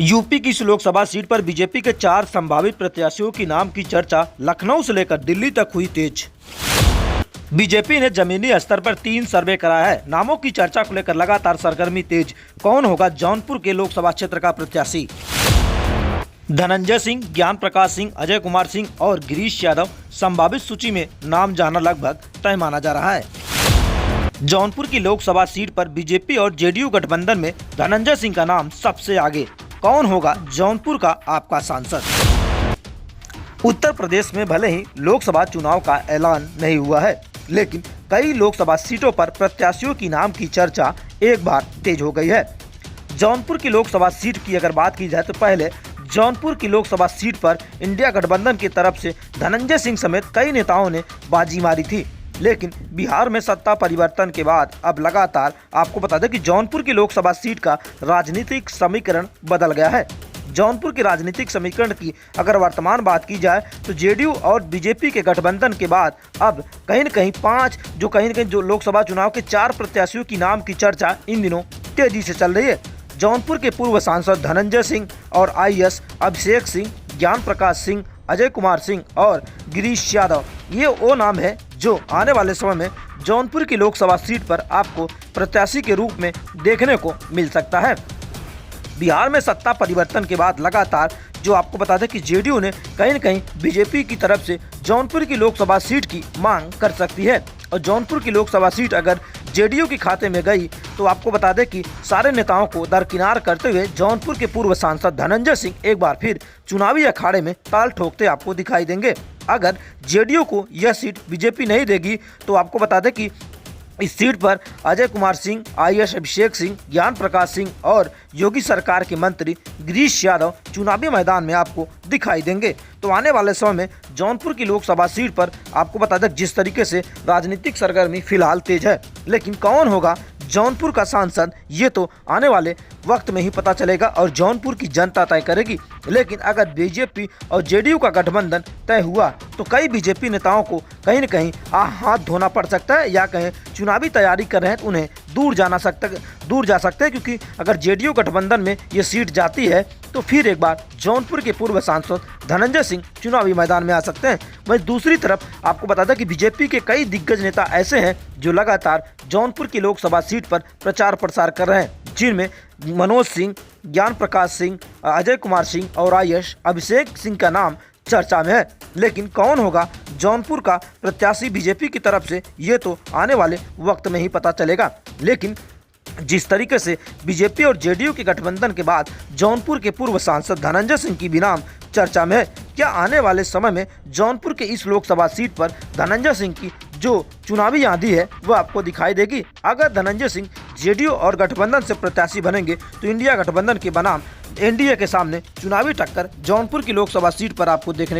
UP की इस Lok Sabha seat पर बीजेपी के 4 संभावित प्रत्याशियों की नाम की चर्चा लखनऊ से लेकर दिल्ली तक हुई तेज। बीजेपी ने जमीनी स्तर पर 3 सर्वे कराया है। नामों की चर्चा को लेकर लगातार सरगर्मी तेज। कौन होगा जौनपुर के लोकसभा क्षेत्र का प्रत्याशी? धनंजय सिंह, ज्ञान प्रकाश सिंह, अजय कुमार सिंह और गिरीश यादव संभावित सूची में नाम जाना लगभग तय माना जा रहा है। जौनपुर की लोकसभा सीट पर बीजेपी और जेडीयू गठबंधन में धनंजय सिंह का नाम सबसे आगे। कौन होगा जौनपुर का आपका सांसद? उत्तर प्रदेश में भले ही लोकसभा चुनाव का ऐलान नहीं हुआ है, लेकिन कई लोकसभा सीटों पर प्रत्याशियों की नाम की चर्चा एक बार तेज हो गई है। जौनपुर की लोकसभा सीट की अगर बात की जाए तो पहले जौनपुर की लोकसभा सीट पर इंडिया गठबंधन की तरफ से धनंजय सिंह समेत कई नेताओं ने बाजी मारी थी, लेकिन बिहार में सत्ता परिवर्तन के बाद अब लगातार आपको बता दें कि जौनपुर की लोकसभा सीट का राजनीतिक समीकरण बदल गया है। जौनपुर के राजनीतिक समीकरण की अगर वर्तमान बात की जाए तो जेडीयू और बीजेपी के गठबंधन के बाद अब कहीं न कहीं जो लोकसभा चुनाव के 4 प्रत्याशियों की नाम की चर्चा इन दिनों तेजी से चल रही है। जौनपुर के पूर्व सांसद धनंजय सिंह और आईएएस अभिषेक सिंह, ज्ञान प्रकाश सिंह, अजय कुमार सिंह और गिरीश यादव, ये वो नाम है जो आने वाले समय में जौनपुर की लोकसभा सीट पर आपको प्रत्याशी के रूप में देखने को मिल सकता है। बिहार में सत्ता परिवर्तन के बाद लगातार जो आपको बता दें कि जेडीयू ने कहीं न कहीं बीजेपी की तरफ से जौनपुर की लोकसभा सीट की मांग कर सकती है, और जौनपुर की लोकसभा सीट अगर जेडीयू के खाते में गई तो आपको बता दें कि सारे नेताओं को दरकिनार करते हुए जौनपुर के पूर्व सांसद धनंजय सिंह एक बार फिर चुनावी अखाड़े में ताल ठोकते आपको दिखाई देंगे। अगर जेडीयू को यह सीट बीजेपी नहीं देगी तो आपको बता दें कि इस सीट पर अजय कुमार सिंह, आईएएस अभिषेक सिंह, ज्ञान प्रकाश सिंह और योगी सरकार के मंत्री गिरीश यादव चुनावी मैदान में आपको दिखाई देंगे। तो आने वाले समय में जौनपुर की लोकसभा सीट पर आपको बता दें जिस तरीके से राजनीतिक सरगर्मी फिलहाल तेज है, लेकिन कौन होगा जौनपुर का सांसद ये तो आने वाले वक्त में ही पता चलेगा और जौनपुर की जनता तय करेगी। लेकिन अगर बीजेपी और जेडीयू का गठबंधन तय हुआ तो कई बीजेपी नेताओं को कहीं न कहीं हाथ धोना पड़ सकता है, या कहीं चुनावी तैयारी कर रहे हैं तो उन्हें दूर जा सकते हैं, क्योंकि अगर जेडीयू गठबंधन में ये सीट जाती है तो फिर एक बार जौनपुर के पूर्व सांसद धनंजय सिंह चुनावी मैदान में आ सकते हैं। वहीं दूसरी तरफ आपको बता दें कि बीजेपी के कई दिग्गज नेता ऐसे हैं जो लगातार जौनपुर की लोकसभा सीट पर प्रचार प्रसार कर रहे हैं, जिनमें मनोज सिंह, ज्ञान प्रकाश सिंह, अजय कुमार सिंह और आईएएस अभिषेक सिंह का नाम चर्चा में है। लेकिन कौन होगा जौनपुर का प्रत्याशी बीजेपी की तरफ से ये तो आने वाले वक्त में ही पता चलेगा। लेकिन जिस तरीके से बीजेपी और जेडीयू के गठबंधन के बाद जौनपुर के पूर्व सांसद धनंजय सिंह की भी नाम चर्चा में है, क्या आने वाले समय में जौनपुर के इस लोकसभा सीट पर धनंजय सिंह की जो चुनावी आंधी है वो आपको दिखाई देगी? अगर धनंजय सिंह जेडीयू और गठबंधन से प्रत्याशी बनेंगे तो इंडिया गठबंधन के बनाम एनडीए के सामने चुनावी टक्कर जौनपुर की लोकसभा सीट पर आपको देखने